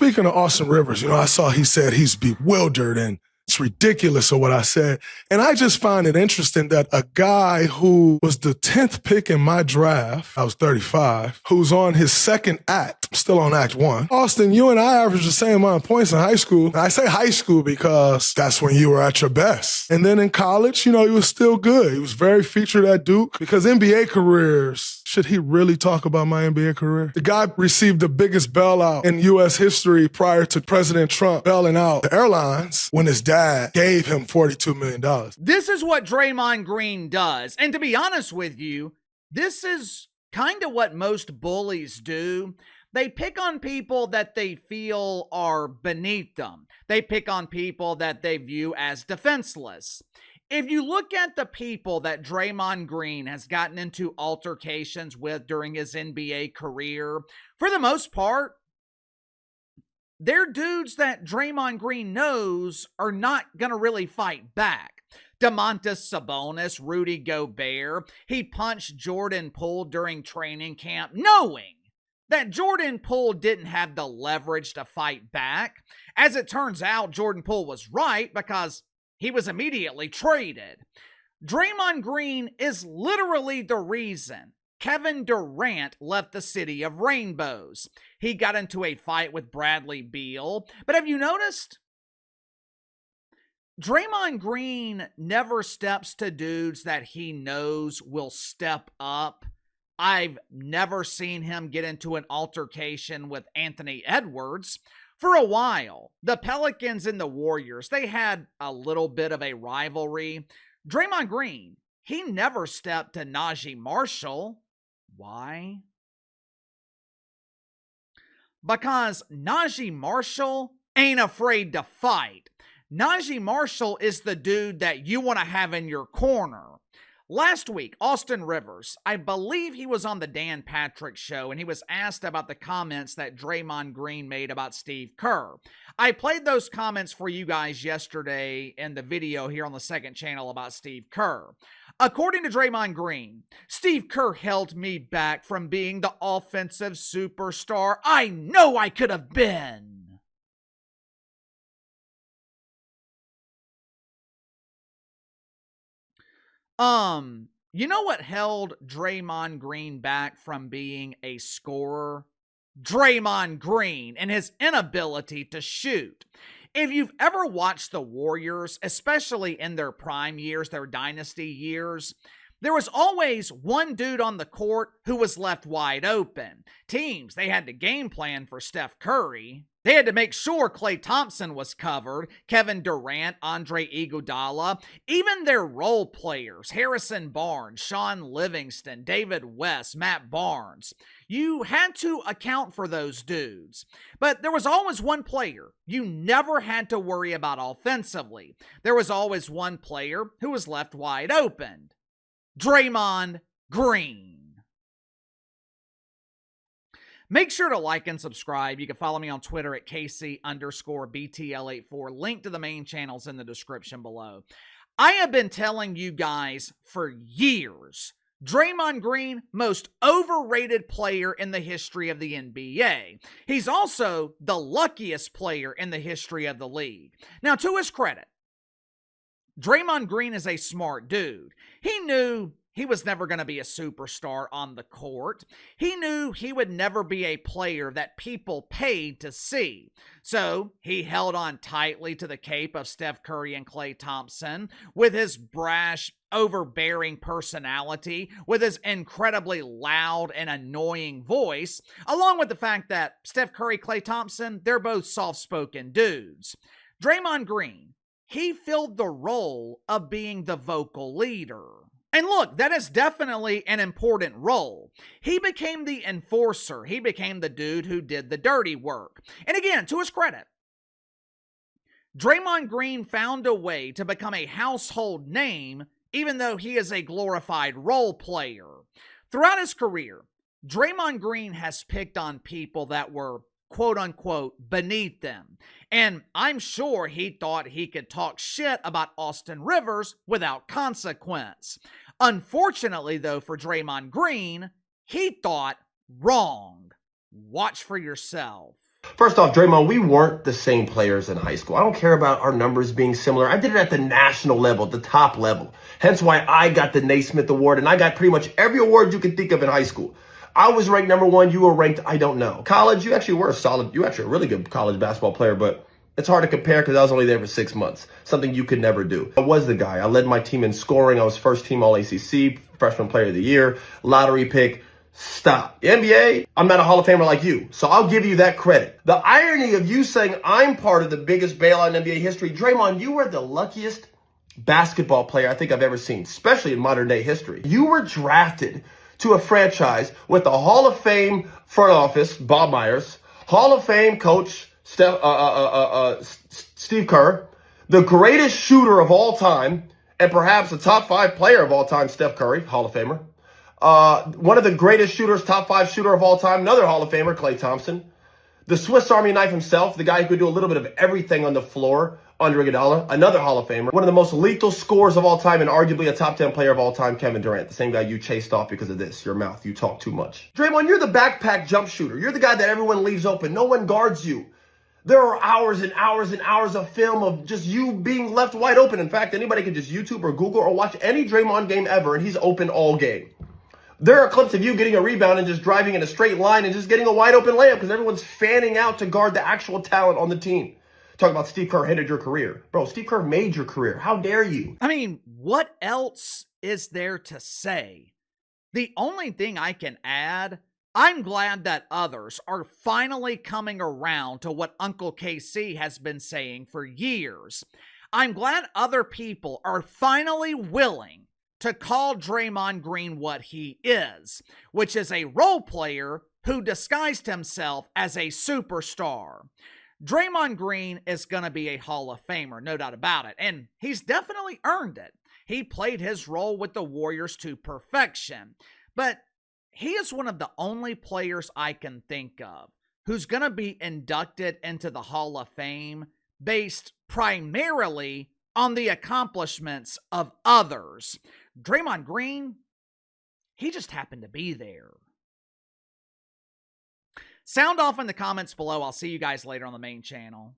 speaking of Austin Rivers, I saw he said he's bewildered and it's ridiculous of what I said. And I just find it interesting that a guy who was the 10th pick in my draft, I was 35, who's on his second act, still on act one. Austin, you and I averaged the same amount of points in high school. And I say high school because that's when you were at your best. And then in college, he was still good. He was very featured at Duke because NBA careers, should he really talk about my NBA career? The guy received the biggest bailout in U.S. history prior to President Trump bailing out the airlines when his dad gave him $42 million. This is what Draymond Green does. And to be honest with you, this is kind of what most bullies do. They pick on people that they feel are beneath them. They pick on people that they view as defenseless. If you look at the people that Draymond Green has gotten into altercations with during his NBA career, for the most part, they're dudes that Draymond Green knows are not going to really fight back. Domantas Sabonis, Rudy Gobert, he punched Jordan Poole during training camp, knowing that Jordan Poole didn't have the leverage to fight back. As it turns out, Jordan Poole was right because he was immediately traded. Draymond Green is literally the reason Kevin Durant left the City of Rainbows. He got into a fight with Bradley Beal. But have you noticed? Draymond Green never steps to dudes that he knows will step up. I've never seen him get into an altercation with Anthony Edwards. For a while, the Pelicans and the Warriors, they had a little bit of a rivalry. Draymond Green, he never stepped to Najee Marshall. Why? Because Najee Marshall ain't afraid to fight. Najee Marshall is the dude that you want to have in your corner. Last week, Austin Rivers, I believe he was on the Dan Patrick Show, and he was asked about the comments that Draymond Green made about Steve Kerr. I played those comments for you guys yesterday in the video here on the second channel about Steve Kerr. According to Draymond Green, Steve Kerr held me back from being the offensive superstar I know I could have been. You know what held Draymond Green back from being a scorer? Draymond Green and his inability to shoot. If you've ever watched the Warriors, especially in their prime years, their dynasty years, there was always one dude on the court who was left wide open. Teams, they had to game plan for Steph Curry. They had to make sure Klay Thompson was covered, Kevin Durant, Andre Iguodala, even their role players, Harrison Barnes, Sean Livingston, David West, Matt Barnes. You had to account for those dudes. But there was always one player you never had to worry about offensively. There was always one player who was left wide open. Draymond Green. Make sure to like and subscribe. You can follow me on Twitter at KC_BTL84. Link to the main channels in the description below. I have been telling you guys for years, Draymond Green, most overrated player in the history of the NBA. He's also the luckiest player in the history of the league. Now, to his credit, Draymond Green is a smart dude. He knew he was never going to be a superstar on the court. He knew he would never be a player that people paid to see. So he held on tightly to the cape of Steph Curry and Klay Thompson with his brash, overbearing personality, with his incredibly loud and annoying voice, along with the fact that Steph Curry, Klay Thompson, they're both soft-spoken dudes. Draymond Green, he filled the role of being the vocal leader. And look, that is definitely an important role. He became the enforcer. He became the dude who did the dirty work. And again, to his credit, Draymond Green found a way to become a household name, even though he is a glorified role player. Throughout his career, Draymond Green has picked on people that were quote-unquote beneath them. And I'm sure he thought he could talk shit about Austin Rivers without consequence. Unfortunately, though, for Draymond Green, he thought wrong. Watch for yourself. First off, Draymond, we weren't the same players in high school. I don't care about our numbers being similar. I did it at the national level, the top level. Hence why I got the Naismith Award, and I got pretty much every award you can think of in high school. I was ranked number one. You were ranked, I don't know. College, you actually were a really good college basketball player, but it's hard to compare because I was only there for 6 months, something you could never do. I was the guy. I led my team in scoring. I was first team All-ACC, freshman player of the year, lottery pick. Stop. The NBA, I'm not a Hall of Famer like you, so I'll give you that credit. The irony of you saying I'm part of the biggest bailout in NBA history, Draymond, you were the luckiest basketball player I think I've ever seen, especially in modern day history. You were drafted to a franchise with the Hall of Fame front office, Bob Myers, Hall of Fame coach, Steve Kerr, the greatest shooter of all time, and perhaps the top 5 player of all time, Steph Curry, Hall of Famer. One of the greatest shooters, top 5 shooter of all time, another Hall of Famer, Klay Thompson. The Swiss Army knife himself, the guy who could do a little bit of everything on the floor, Andre Iguodala, another Hall of Famer. One of the most lethal scorers of all time and arguably a top 10 player of all time, Kevin Durant, the same guy you chased off because of this, your mouth. You talk too much. Draymond, you're the backpack jump shooter. You're the guy that everyone leaves open. No one guards you. There are hours and hours and hours of film of just you being left wide open. In fact, anybody can just YouTube or Google or watch any Draymond game ever, and he's open all game. There are clips of you getting a rebound and just driving in a straight line and just getting a wide open layup because everyone's fanning out to guard the actual talent on the team. Talking about Steve Kerr ended your career. Bro, Steve Kerr made your career. How dare you? I mean, what else is there to say? The only thing I can add, I'm glad that others are finally coming around to what Uncle KC has been saying for years. I'm glad other people are finally willing to call Draymond Green what he is, which is a role player who disguised himself as a superstar. Draymond Green is going to be a Hall of Famer, no doubt about it, and he's definitely earned it. He played his role with the Warriors to perfection, but he is one of the only players I can think of who's going to be inducted into the Hall of Fame based primarily on the accomplishments of others. Draymond Green, he just happened to be there. Sound off in the comments below. I'll see you guys later on the main channel.